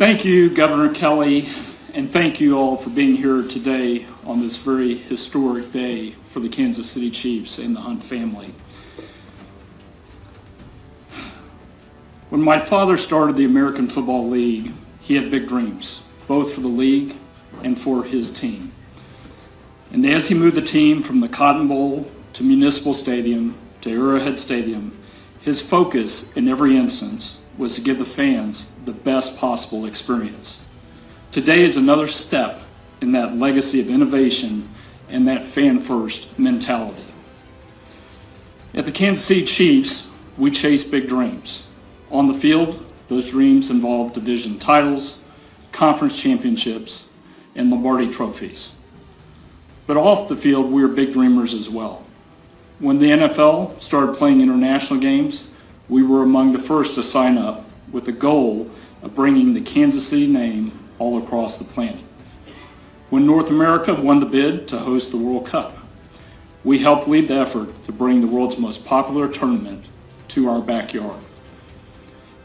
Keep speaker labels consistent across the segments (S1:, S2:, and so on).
S1: Thank you, Governor Kelly, and thank you all for being here today on this very historic day for the Kansas City Chiefs and the Hunt family. When my father started the American Football League, he had big dreams, both for the league and for his team. And as he moved the team from the Cotton Bowl to Municipal Stadium to Arrowhead Stadium, his focus in every instance was to give the fans the best possible experience. Today is another step in that legacy of innovation and that fan-first mentality. At the Kansas City Chiefs, we chase big dreams. On the field, those dreams involve division titles, conference championships, and Lombardi trophies. But off the field, we are big dreamers as well. When the NFL started playing international games, we were among the first to sign up with the goal of bringing the Kansas City name all across the planet. When North America won the bid to host the World Cup, we helped lead the effort to bring the world's most popular tournament to our backyard.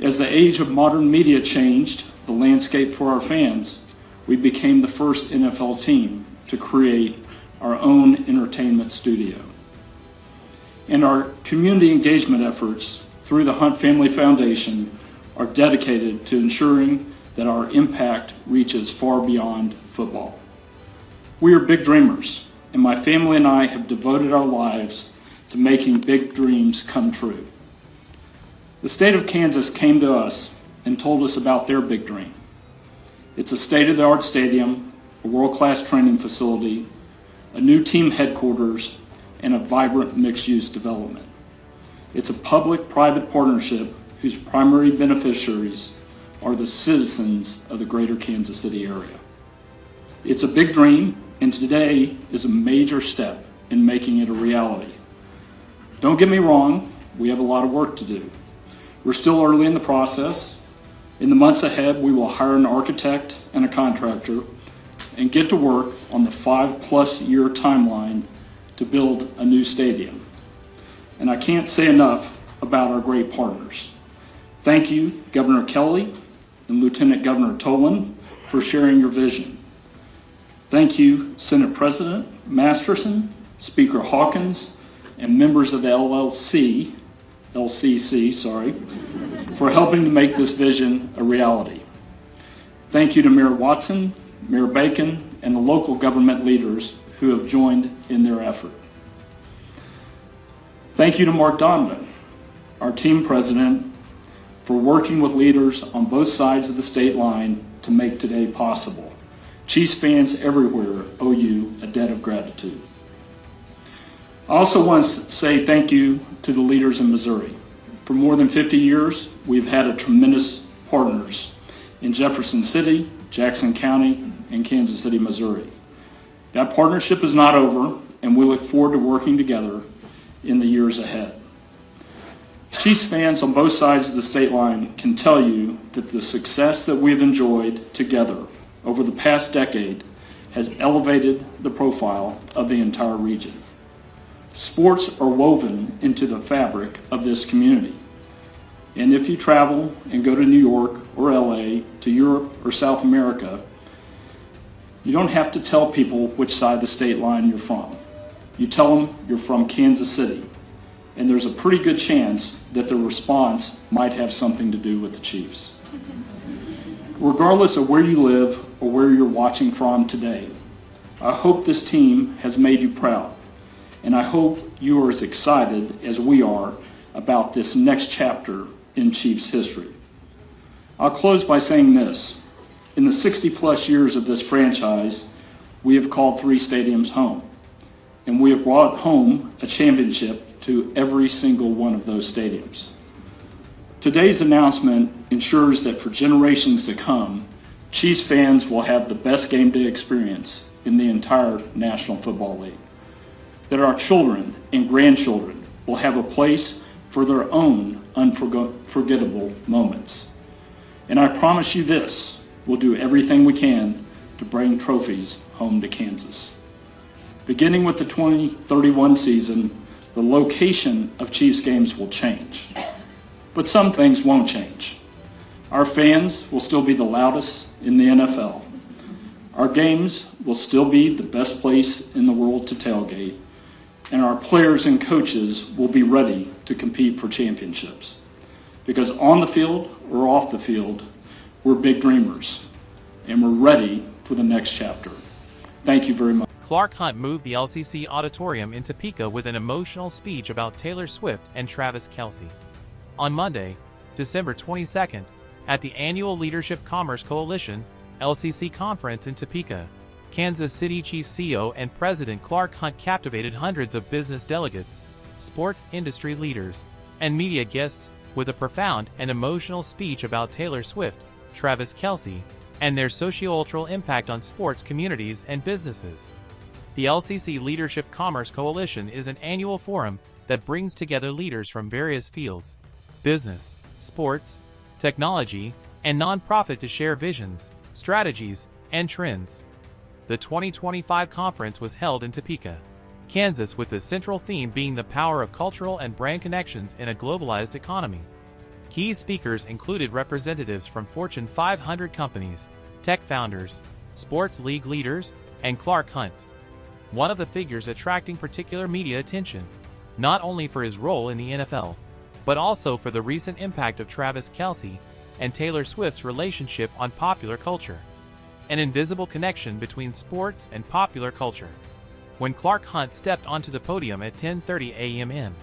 S1: As the age of modern media changed the landscape for our fans, we became the first NFL team to create our own entertainment studio. And our community engagement efforts through the Hunt Family Foundation are dedicated to ensuring that our impact reaches far beyond football. We are big dreamers, and my family and I have devoted our lives to making big dreams come true. The state of Kansas came to us and told us about their big dream. It's a state-of-the-art stadium, a world-class training facility, a new team headquarters, and a vibrant mixed-use development. It's a public-private partnership whose primary beneficiaries are the citizens of the greater Kansas City area. It's a big dream, and today is a major step in making it a reality. Don't get me wrong, we have a lot of work to do. We're still early in the process. In the months ahead, we will hire an architect and a contractor and get to work on the 5+ year timeline to build a new stadium. And I can't say enough about our great partners. Thank you, Governor Kelly and Lieutenant Governor Tolan, for sharing your vision. Thank you, Senate President Masterson, Speaker Hawkins, and members of the LCC, for helping to make this vision a reality. Thank you to Mayor Watson, Mayor Bacon, and the local government leaders who have joined in their effort. Thank you to Mark Donovan, our team president, for working with leaders on both sides of the state line to make today possible. Chiefs fans everywhere owe you a debt of gratitude. I also want to say thank you to the leaders in Missouri. For more than 50 years, we've had a tremendous partners in Jefferson City, Jackson County, and Kansas City, Missouri. That partnership is not over, and we look forward to working together in the years ahead. Chiefs fans on both sides of the state line can tell you that the success that we've enjoyed together over the past decade has elevated the profile of the entire region. Sports are woven into the fabric of this community. And if you travel and go to New York or LA, to Europe or South America, you don't have to tell people which side of the state line you're from. You tell them you're from Kansas City, and there's a pretty good chance that the response might have something to do with the Chiefs. Regardless of where you live or where you're watching from today, I hope this team has made you proud. And I hope you are as excited as we are about this next chapter in Chiefs history. I'll close by saying this. In the 60+ years of this franchise, we have called 3 stadiums home. And we have brought home a championship to every single one of those stadiums. Today's announcement ensures that for generations to come, Chiefs fans will have the best game day experience in the entire National Football League. That our children and grandchildren will have a place for their own unforgettable moments. And I promise you this, we'll do everything we can to bring trophies home to Kansas. Beginning with the 2031 season, the location of Chiefs games will change. But some things won't change. Our fans will still be the loudest in the NFL. Our games will still be the best place in the world to tailgate, and our players and coaches will be ready to compete for championships. Because on the field or off the field, we're big dreamers, and we're ready for the next chapter. Thank you very much.
S2: Clark Hunt moved the LCC Auditorium in Topeka with an emotional speech about Taylor Swift and Travis Kelce. On Monday, December 22nd, at the annual Leadership Commerce Coalition LCC conference in Topeka, Kansas City Chief CEO and President Clark Hunt captivated hundreds of business delegates, sports industry leaders, and media guests with a profound and emotional speech about Taylor Swift, Travis Kelce, and their socio-cultural impact on sports communities and businesses. The LCC Leadership Commerce Coalition is an annual forum that brings together leaders from various fields: business, sports, technology, and nonprofit to share visions, strategies, and trends. The 2025 conference was held in Topeka, Kansas, with the central theme being the power of cultural and brand connections in a globalized economy. Key speakers included representatives from Fortune 500 companies, tech founders, sports league leaders, and Clark Hunt, one of the figures attracting particular media attention, not only for his role in the NFL, but also for the recent impact of Travis Kelce and Taylor Swift's relationship on popular culture. An invisible connection between sports and popular culture. When Clark Hunt stepped onto the podium at 10:30 a.m.,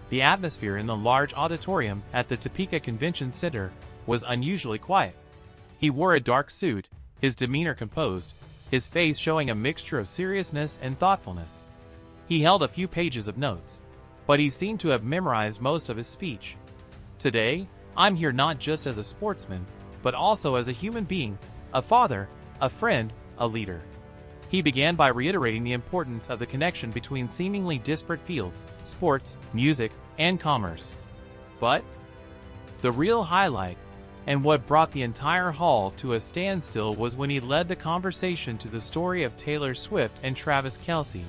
S2: the atmosphere in the large auditorium at the Topeka Convention Center was unusually quiet. He wore a dark suit, his demeanor composed, his face showing a mixture of seriousness and thoughtfulness. He held a few pages of notes, but he seemed to have memorized most of his speech. "Today, I'm here not just as a sportsman, but also as a human being, a father, a friend, a leader." He began by reiterating the importance of the connection between seemingly disparate fields: sports, music, and commerce. But the real highlight, and what brought the entire hall to a standstill, was when he led the conversation to the story of Taylor Swift and Travis Kelce,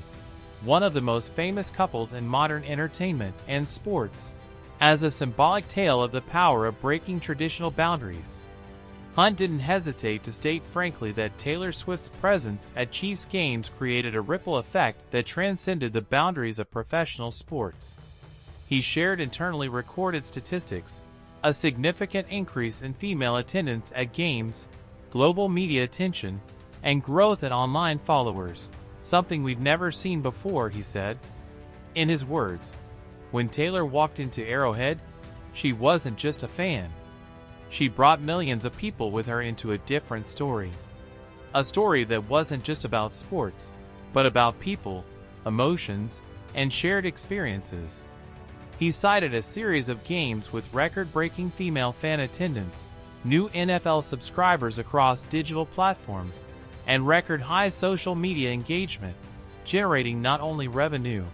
S2: one of the most famous couples in modern entertainment and sports, as a symbolic tale of the power of breaking traditional boundaries. Hunt didn't hesitate to state frankly that Taylor Swift's presence at Chiefs games created a ripple effect that transcended the boundaries of professional sports. He shared internally recorded statistics: a significant increase in female attendance at games, global media attention, and growth in online followers, something we've never seen before, he said. In his words, when Taylor walked into Arrowhead, she wasn't just a fan. She brought millions of people with her into a different story. A story that wasn't just about sports, but about people, emotions, and shared experiences. He cited a series of games with record-breaking female fan attendance, new NFL subscribers across digital platforms, and record-high social media engagement, generating not only revenue,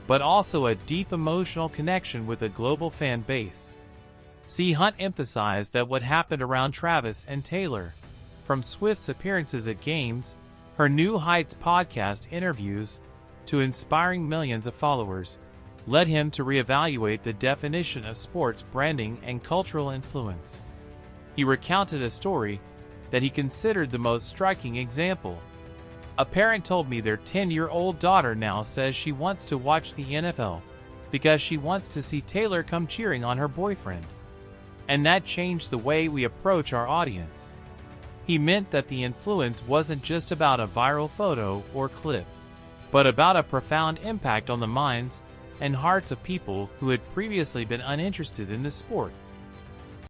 S2: but also a deep emotional connection with a global fan base. Hunt emphasized that what happened around Travis and Taylor, from Swift's appearances at games, her New Heights podcast interviews, to inspiring millions of followers, led him to reevaluate the definition of sports branding and cultural influence. He recounted a story that he considered the most striking example. "A parent told me their 10-year-old daughter now says she wants to watch the NFL because she wants to see Taylor come cheering on her boyfriend. And that changed the way we approach our audience." He meant that the influence wasn't just about a viral photo or clip, but about a profound impact on the minds and hearts of people who had previously been uninterested in the sport.